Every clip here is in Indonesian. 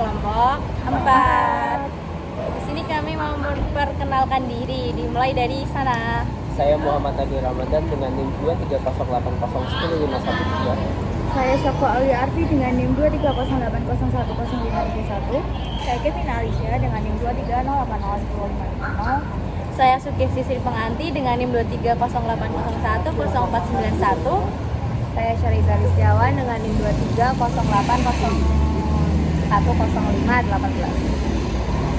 kelompok 4. Di sini kami mau memperkenalkan diri, dimulai dari sana. Saya Muhammad Adi Ramadan dengan NIM 23080105113. Saya Syakwa Aulia Arfi dengan NIM 23080101131. Saya Kevin Alicia dengan NIM 230801050. Saya Sukesi Sri Penganti dengan NIM 23080010491. Saya Syariza Listiawan dengan NIM 23080110518.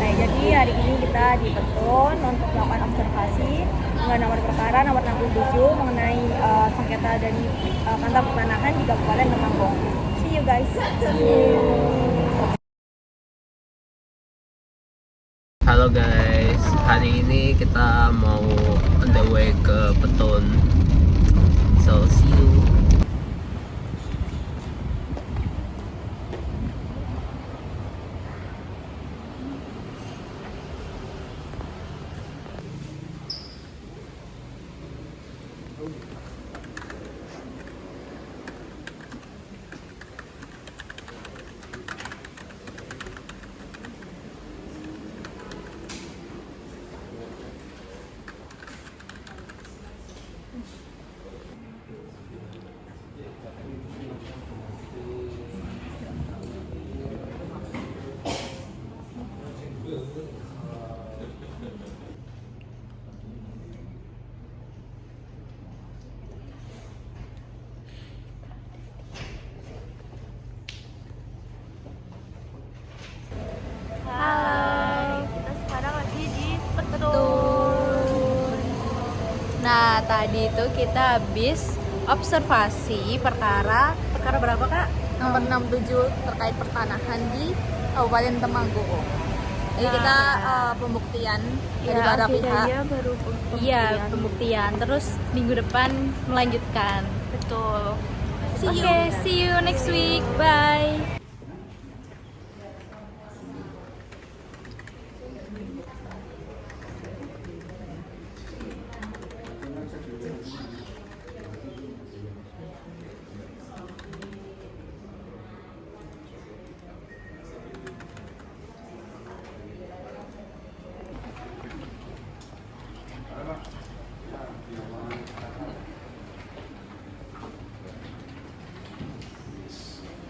Nah, jadi hari ini kita di Petun untuk melakukan observasi dengan nomor perkara nomor 67 mengenai sengketa dari kantor pertanahan di Kabupaten Temanggung. See you guys. Halo guys, hari ini kita mau on the way ke Petun. So see you. Halo, kita sekarang lagi di Petun. Nah, tadi itu kita habis observasi perkara berapa kak? Nomor 67 terkait pertanahan di Kabupaten Temanggung. Jadi kita pembuktian dari para pihak. Iya, pembuktian. Terus minggu depan melanjutkan. Betul. See you next week. Bye.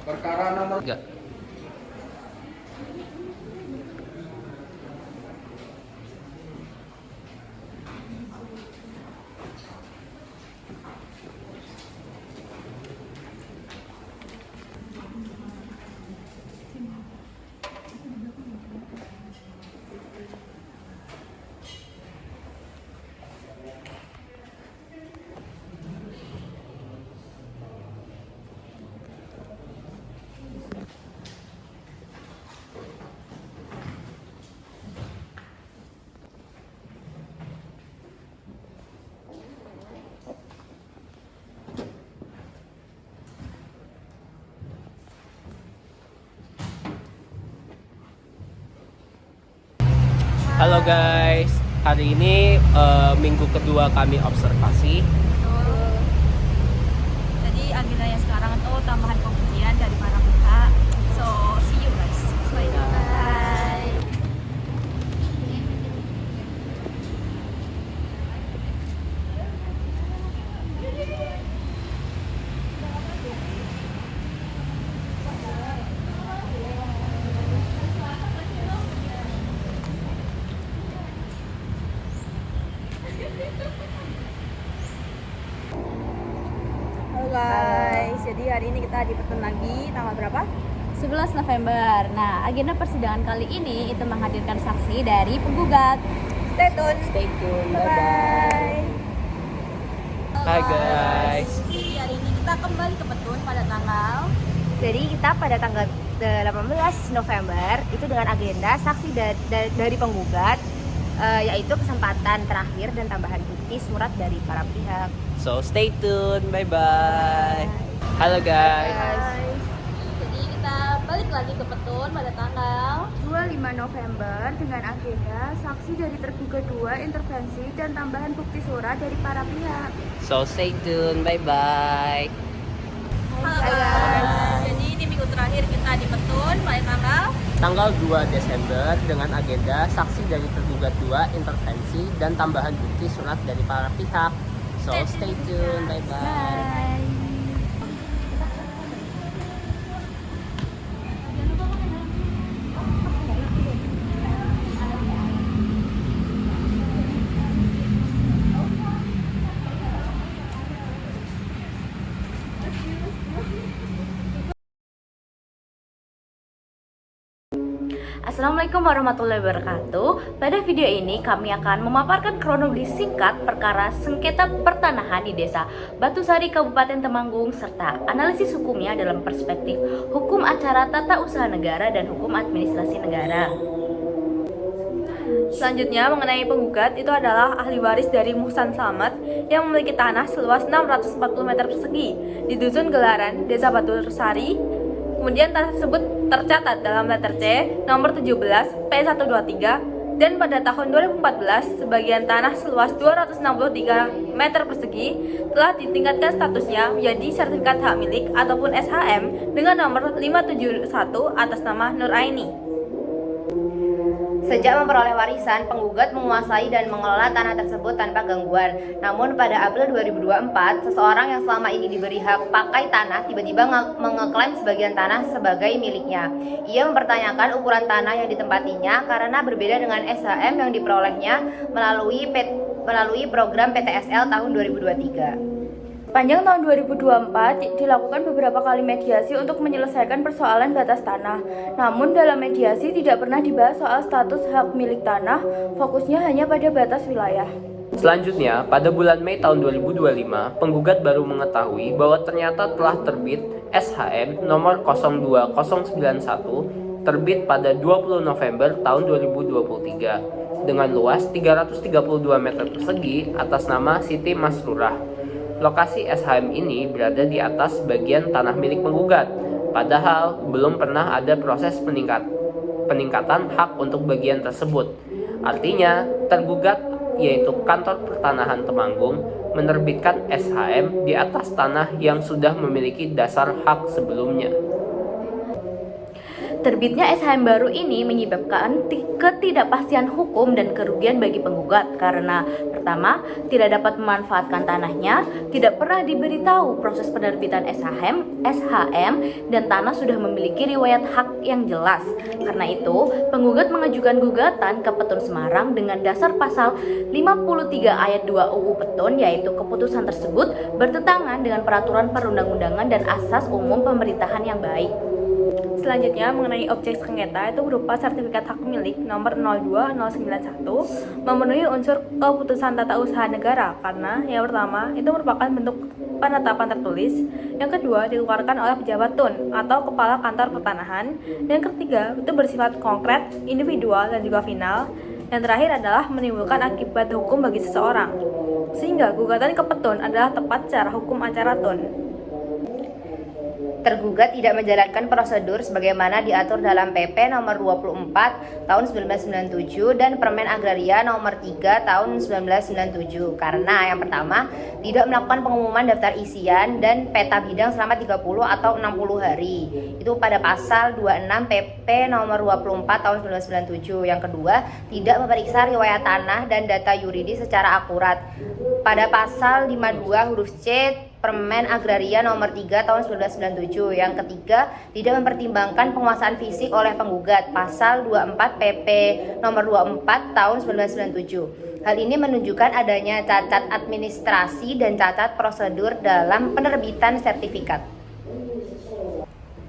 Perkara nomor 3. Halo guys, hari ini minggu kedua kami observasi. Jadi agendanya sekarang itu tambahan pembuktian dari para pihak. So see you guys. Bye. Halo guys, jadi hari ini kita di Petun lagi, tanggal berapa? 11 November. Nah, agenda persidangan kali ini itu menghadirkan saksi dari penggugat. Stay tune. Stay tune. Bye-bye. Hai guys. Jadi hari ini kita kembali ke Petun pada tanggal. Jadi kita pada tanggal 18 November itu dengan agenda saksi dari penggugat, yaitu kesempatan terakhir dan tambahan bukti surat dari para pihak. So stay tune. Bye bye. Halo guys. Jadi kita balik lagi ke Petun pada tanggal 25 November dengan agenda saksi dari tergugat 2, intervensi dan tambahan bukti surat dari para pihak. So stay tune. Bye bye. Halo guys. Jadi di minggu terakhir kita di Petun pada tanggal tanggal 2 Desember dengan agenda saksi dari tergugat 2, intervensi, dan tambahan bukti surat dari para pihak. So, stay tuned. Bye-bye. Assalamualaikum warahmatullahi wabarakatuh. Pada video ini kami akan memaparkan kronologi singkat perkara sengketa pertanahan di Desa Batusari, Kabupaten Temanggung, serta analisis hukumnya dalam perspektif hukum acara tata usaha negara dan hukum administrasi negara. Selanjutnya mengenai penggugat, itu adalah ahli waris dari Muhsan Slamet yang memiliki tanah seluas 640 meter persegi di Dusun Gelaran, Desa Batusari. Kemudian tanah tersebut tercatat dalam letter C nomor 17 P123, dan pada tahun 2014 sebagian tanah seluas 263 meter persegi telah ditingkatkan statusnya menjadi sertifikat hak milik ataupun SHM dengan nomor 571 atas nama Nur Aini. Sejak memperoleh warisan, penggugat menguasai dan mengelola tanah tersebut tanpa gangguan. Namun pada April 2024, seseorang yang selama ini diberi hak pakai tanah tiba-tiba mengeklaim sebagian tanah sebagai miliknya. Ia mempertanyakan ukuran tanah yang ditempatinya karena berbeda dengan SHM yang diperolehnya melalui program PTSL tahun 2023. Panjang tahun 2024 dilakukan beberapa kali mediasi untuk menyelesaikan persoalan batas tanah. Namun dalam mediasi tidak pernah dibahas soal status hak milik tanah, fokusnya hanya pada batas wilayah. Selanjutnya, pada bulan Mei tahun 2025, penggugat baru mengetahui bahwa ternyata telah terbit SHM nomor 02091 terbit pada 20 November tahun 2023 dengan luas 332 meter persegi atas nama Siti Masrurah. Lokasi SHM ini berada di atas bagian tanah milik penggugat, padahal belum pernah ada proses peningkatan hak untuk bagian tersebut. Artinya, tergugat yaitu Kantor Pertanahan Temanggung menerbitkan SHM di atas tanah yang sudah memiliki dasar hak sebelumnya. Terbitnya SHM baru ini menyebabkan ketidakpastian hukum dan kerugian bagi penggugat karena pertama, tidak dapat memanfaatkan tanahnya, tidak pernah diberitahu proses penerbitan SHM, dan tanah sudah memiliki riwayat hak yang jelas. Karena itu, penggugat mengajukan gugatan ke Petun Semarang dengan dasar pasal 53 ayat 2 UU Petun, yaitu keputusan tersebut bertentangan dengan peraturan perundang-undangan dan asas umum pemerintahan yang baik. Selanjutnya mengenai objek sengketa, itu berupa sertifikat hak milik nomor 02091 memenuhi unsur keputusan tata usaha negara karena yang pertama itu merupakan bentuk penetapan tertulis, yang kedua dikeluarkan oleh pejabat TUN atau kepala kantor pertanahan, dan yang ketiga itu bersifat konkret, individual dan juga final. Yang terakhir adalah menimbulkan akibat hukum bagi seseorang, sehingga gugatan ke Petun adalah tepat secara hukum acara TUN. Tergugat tidak menjalankan prosedur sebagaimana diatur dalam PP nomor 24 tahun 1997 dan Permen Agraria nomor 3 tahun 1997 karena yang pertama tidak melakukan pengumuman daftar isian dan peta bidang selama 30 atau 60 hari. Itu pada pasal 26 PP nomor 24 tahun 1997. Yang kedua, tidak memeriksa riwayat tanah dan data yuridis secara akurat. Pada pasal 52 huruf C Permen Agraria nomor 3 tahun 1997. Yang ketiga, tidak mempertimbangkan penguasaan fisik oleh penggugat, pasal 24 PP nomor 24 tahun 1997. Hal ini menunjukkan adanya cacat administrasi dan cacat prosedur dalam penerbitan sertifikat.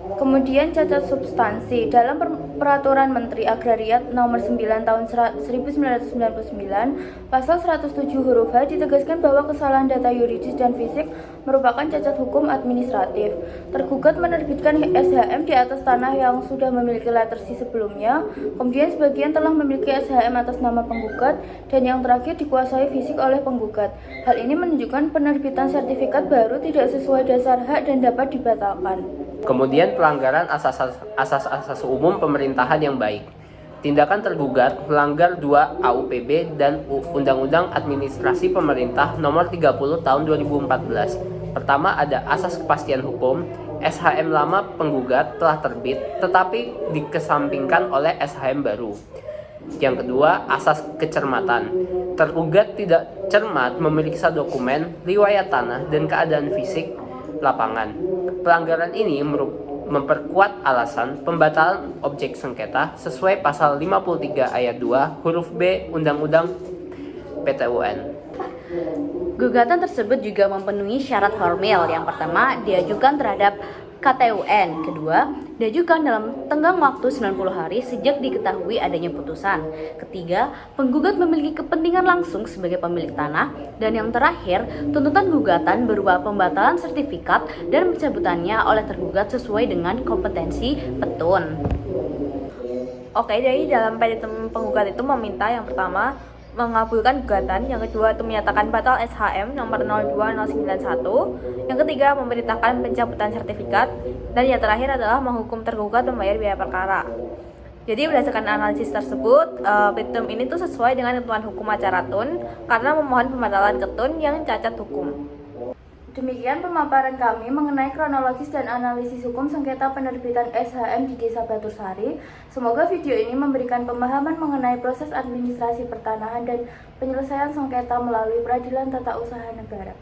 Kemudian cacat substansi dalam Peraturan Menteri Agraria Nomor 9 Tahun 1999 Pasal 107 huruf H ditegaskan bahwa kesalahan data yuridis dan fisik merupakan cacat hukum administratif. Tergugat menerbitkan SHM di atas tanah yang sudah memiliki letter C sebelumnya, kemudian sebagian telah memiliki SHM atas nama penggugat, dan yang terakhir dikuasai fisik oleh penggugat. Hal ini menunjukkan penerbitan sertifikat baru tidak sesuai dasar hak dan dapat dibatalkan. Kemudian pelanggaran asas-asas umum pemerintahan yang baik. Tindakan tergugat melanggar 2 AUPB dan Undang-Undang Administrasi Pemerintah Nomor 30 Tahun 2014. Pertama ada asas kepastian hukum, SHM lama penggugat telah terbit tetapi dikesampingkan oleh SHM baru. Yang kedua, asas kecermatan. Tergugat tidak cermat memeriksa dokumen, riwayat tanah, dan keadaan fisik lapangan. Pelanggaran ini memperkuat alasan pembatalan objek sengketa sesuai pasal 53 ayat 2 huruf B Undang-Undang PTUN. Gugatan tersebut juga memenuhi syarat formil. Yang pertama, diajukan terhadap KTUN. Kedua, diajukan dalam tenggang waktu 90 hari sejak diketahui adanya putusan. Ketiga, penggugat memiliki kepentingan langsung sebagai pemilik tanah. Dan yang terakhir, tuntutan gugatan berupa pembatalan sertifikat dan pencabutannya oleh tergugat sesuai dengan kompetensi petun. Oke, jadi dalam petitum penggugat itu meminta yang pertama mengabulkan gugatan, yang kedua itu menyatakan batal SHM nomor 02091, yang ketiga memerintahkan pencabutan sertifikat, dan yang terakhir adalah menghukum tergugat membayar biaya perkara. Jadi berdasarkan analisis tersebut, petitum ini tuh sesuai dengan ketentuan hukum acara tun karena memohon pembatalan ketun yang cacat hukum. Demikian pemaparan kami mengenai kronologis dan analisis hukum sengketa penerbitan SHM di Desa Batursari. Semoga video ini memberikan pemahaman mengenai proses administrasi pertanahan dan penyelesaian sengketa melalui peradilan tata usaha negara.